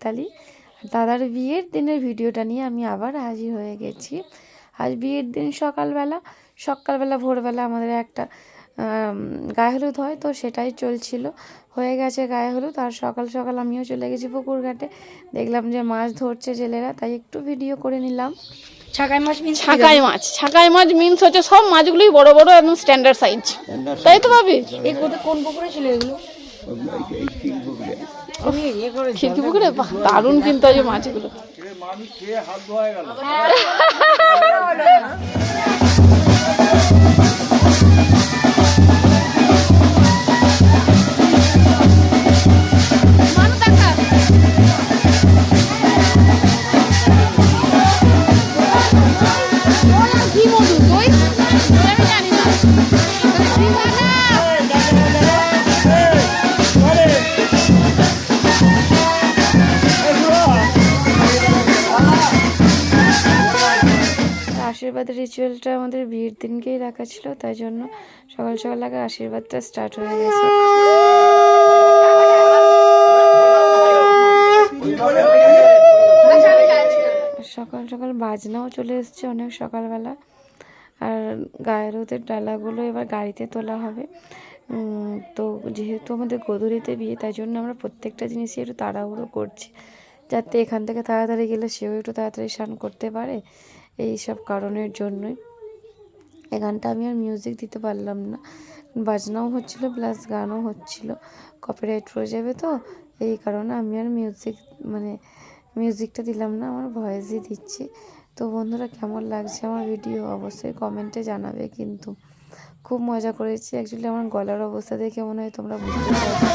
মিতালি। দাদার বিয়ের দিনের ভিডিওটা নিয়ে আমি আবার হাজির হয়ে গেছি। আজ বিয়ের দিন সকালবেলা ভোরবেলা আমাদের একটা গায়ে হলুদ হয়, তো সেটাই চলছিল। হয়ে গেছে গায়ে হলুদ, আর সকাল সকাল আমিও চলে গেছি পুকুর ঘাটে। দেখলাম যে মাছ ধরছে জেলেরা, তাই একটু ভিডিও করে নিলাম। ছাকাই মাছ মিন্স হচ্ছে সব মাছগুলোই বড় বড় একদম স্ট্যান্ডার্ড সাইজ, তাই তো ভাবি? কোন পুকুরে ছিল এগুলো? খিড়কি পুকুরে দারুণ কিন্তু আজ মাছগুলো। আশীর্বাদের রিচুয়ালটা আমাদের বিয়ের দিনকেই রাখা ছিল, তাই জন্য সকাল সকাল আগে আশীর্বাদটা স্টার্ট হয়ে গেছে। সকাল সকাল বাজনাও চলে এসছে অনেক সকালবেলা। আর গায়ের হলুদের ডালাগুলো এবার গাড়িতে তোলা হবে। তো যেহেতু আমাদের গোধূলিতে বিয়ে, তাই জন্য আমরা প্রত্যেকটা জিনিসই একটু তাড়াহুড়ো করছি, যাতে এখান থেকে তাড়াতাড়ি গেলে সেও একটু তাড়াতাড়ি স্নান করতে পারে। এই সব কারণের জন্যই এখানটা আমি আর মিউজিক দিতে পারলাম না, বাজনাও হচ্ছিল প্লাস গানও হচ্ছিল, কপিরাইট হয়ে যাবে। তো এই কারণে আমি আর মিউজিকটা দিলাম না, আমার ভয়েসই দিচ্ছি। তো বন্ধুরা, কেমন লাগছে আমার ভিডিও অবশ্যই কমেন্টে জানাবে। কিন্তু খুব মজা করেছি। অ্যাকচুয়ালি আমার গলার অবস্থা দেখে মনে হয় তোমরা বুঝতে পারছো।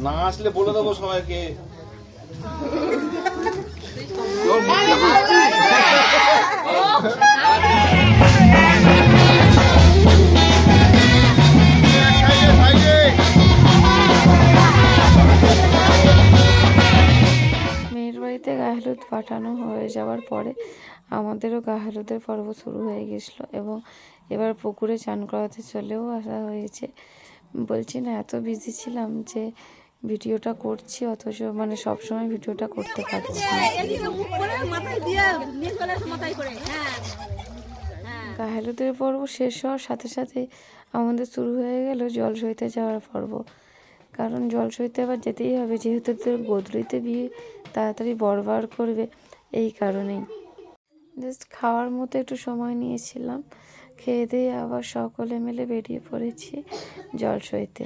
না আসলে বলে দেবো সবাইকে। মেয়ের বাড়িতে গায়ে হলুদ পাঠানো হয়ে যাওয়ার পরে আমাদেরও গায়ে হলুদের পর্ব শুরু হয়ে গেছিলো, এবং এবার পুকুরে চান করাতে চলেও আসা হয়েছে। বলছি না, এত বিজি ছিলাম যে ভিডিওটা করছি, অথচ সবসময় ভিডিওটা করতে পারছি না। গায়ে হলুদের পর্ব শেষ হওয়ার সাথে সাথে আমাদের শুরু হয়ে গেল জল সইতে যাওয়ার পর্ব। কারণ জল সইতে আবার যেতেই হবে, যেহেতু তোর গোধূলিতে বিয়ে, তাড়াতাড়ি বরবার করবে, এই কারণেই জাস্ট খাওয়ার মতো একটু সময় নিয়েছিলাম। খেয়ে দিয়ে আবার সকলে মিলে বেরিয়ে পড়েছি জল সইতে।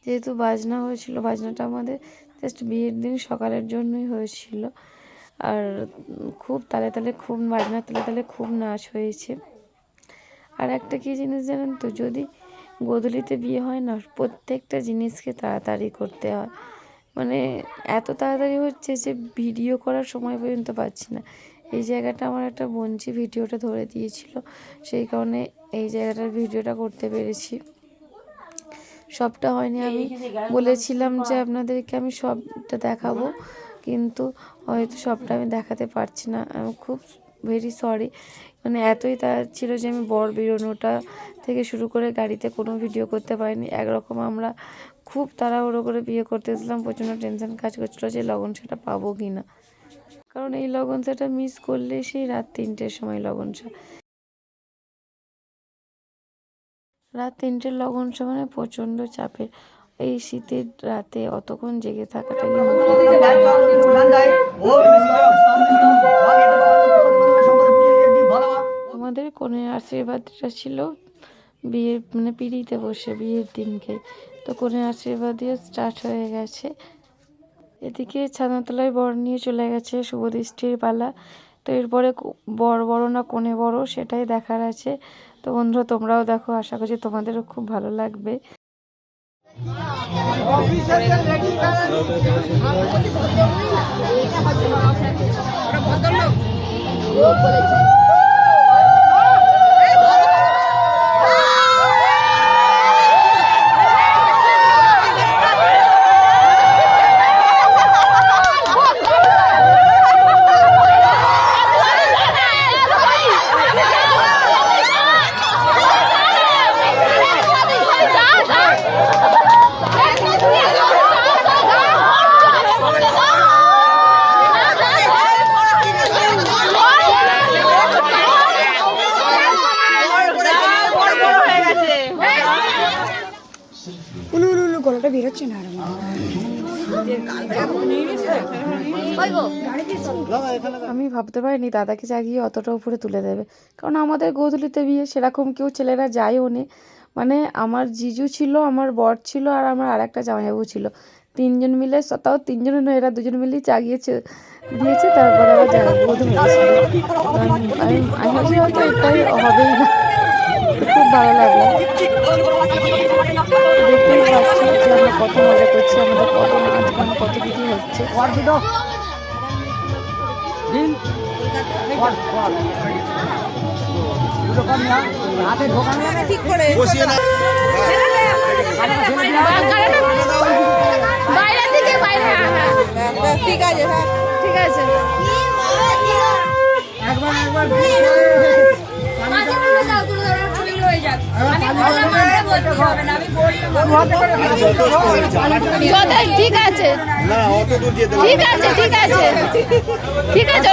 যেহেতু বাজনা হয়েছিল, বাজনাটা আমাদের জাস্ট বিয়ের দিন সকালের জন্যই হয়েছিল। আর খুব তালে তালে, খুব বাজনার তালে তালে খুব নাচ হয়েছে। আর একটা কী জিনিস জানেন তো, যদি গোধূলিতে বিয়ে হয় না, প্রত্যেকটা জিনিসকে তাড়াতাড়ি করতে হয়। এত তাড়াতাড়ি হচ্ছে যে ভিডিও করার সময় পর্যন্ত পাচ্ছি না। এই জায়গাটা আমার একটা বঞ্চি ভিডিওটা ধরে দিয়েছিল, সেই কারণে এই জায়গাটার ভিডিওটা করতে পেরেছি। সবটা হয়নি, আমি বলেছিলাম যে আপনাদেরকে আমি সবটা দেখাবো, কিন্তু হয়তো সবটা আমি দেখাতে পারছি না। আমি খুব ভেরি সরি। এতই তাড়া ছিল যে আমি বর বেরোনোটা থেকে শুরু করে গাড়িতে কোনো ভিডিও করতে পারিনি। একরকম আমরা খুব তাড়াহুড়ো করে বিয়ে করতেছিলাম, প্রচণ্ড টেনশন কাজ করছিলো যে লগন সেটা পাবো কি না। কারণ এই লগন সেটা মিস করলে সেই রাত 3টের সময় লগন সা, রাত 3টের লগন সা প্রচণ্ড চাপের। এই শীতের রাতে অতক্ষণ জেগে থাকাটাই আমাদের কনের আশীর্বাদটা ছিল বিয়ের পিঁড়িতে বসে বিয়ের দিনকে। তো কনের আশীর্বাদ দিয়ে স্টার্ট হয়ে গেছে। এদিকে ছাদনাতলায় বর নিয়ে চলে গেছে শুভদৃষ্টির পালা। তো এরপরে বর বড় না কোণে বড় সেটাই দেখার আছে। তো বন্ধুরা তোমরাও দেখো, আশা করছি তোমাদেরও খুব ভালো লাগবে। গলাটা বেরোচ্ছে না আর আমি ভাবতে পারিনি দাদাকে জাগিয়ে অতটা উপরে তুলে দেবে, কারণ আমাদের গোধূলিতে বিয়ে সেরকম কেউ ছেলেরা যায়ও নি। মানে আমার জিজু ছিল, আমার বর ছিল, আর আমার আরেকটা জামাইবাবু ছিল, তিনজন মিলে, তাও তিনজনে নয়, এরা দুজন মিলেই জাগিয়েছে দিয়েছে। তারপরে আবার গোধূলি হয়েছিল। আমি ভাবছি হয়তো এটাই হবেই না। খুব ভালো লাগলো, দেখতেই পাচ্ছি যে আমরা কত মজা করছি, আমাদের কত নাচ গান কত কিছু হচ্ছে। ঠিক আছে, ঠিক আছে। ঠিক আছে, না অত দূর যেতে ঠিক আছে, ঠিক আছে, ঠিক আছে,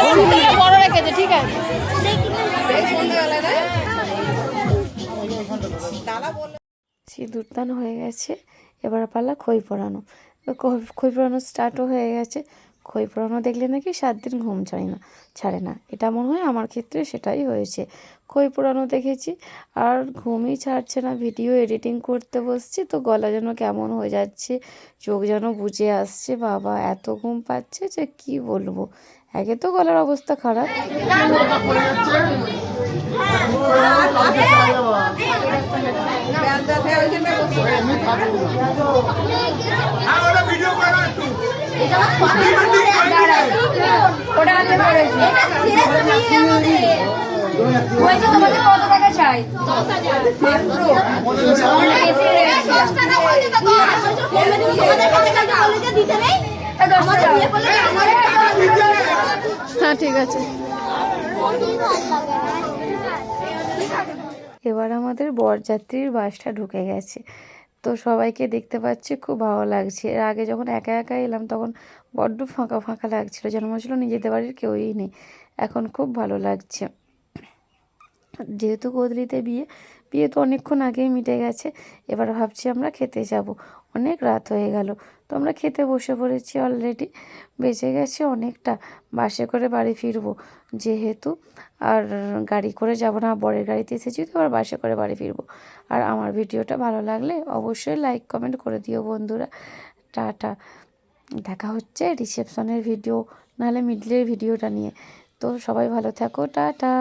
বড় রেখেছে, ঠিক আছে। সিঁদুরদান হয়ে গেছে, এবার পালা খই পোড়ানো। খই পোড়ানো স্টার্টও হয়ে গেছে। খই পোড়ানো দেখলে নাকি 7 দিন ঘুম ছাড়ে না। এটা মনে হয় আমার ক্ষেত্রে সেটাই হয়েছে। খই পোড়ানো দেখেছি আর ঘুমই ছাড়ছে না। ভিডিও এডিটিং করতে বসছি তো গলা যেন কেমন হয়ে যাচ্ছে, চোখ যেন বুজে আসছে। বাবা এত ঘুম পাচ্ছে যে কি বলবো। একে তো গলার অবস্থা খারাপ। কত টাকা চাই? হ্যাঁ, ঠিক আছে। এবার আমাদের বরযাত্রীর বাসটা ঢুকে গেছে, তো সবাইকে দেখতে পাচ্ছি, খুব ভালো লাগছে। এর আগে যখন একা একা এলাম তখন বড্ড ফাঁকা ফাঁকা লাগছিল, যেন মনে হচ্ছিল নিজেদের বাড়ির কেউই নেই। এখন খুব ভালো লাগছে। যেহেতু গোধূলিতে বিয়ে তো অনেকক্ষণ আগেই মিটে গেছে। এবার ভাবছি আমরা খেতে যাব। অনেক রাত হয়ে গেল, তো আমরা খেতে বসে পড়েছি অলরেডি। বেজে গেছে অনেকটা, বাসে করে বাড়ি ফিরবো যেহেতু। আর গাড়ি করে যাব না, বরের গাড়িতে এসেছি তো আবার বাসে করে বাড়ি ফিরবো। আর আমার ভিডিওটা ভালো লাগলে অবশ্যই লাইক কমেন্ট করে দিও বন্ধুরা। টাটা। দেখা হচ্ছে রিসেপশনের ভিডিও নাহলে মিডলের ভিডিওটা নিয়ে। তো সবাই ভালো থাকো, টাটা।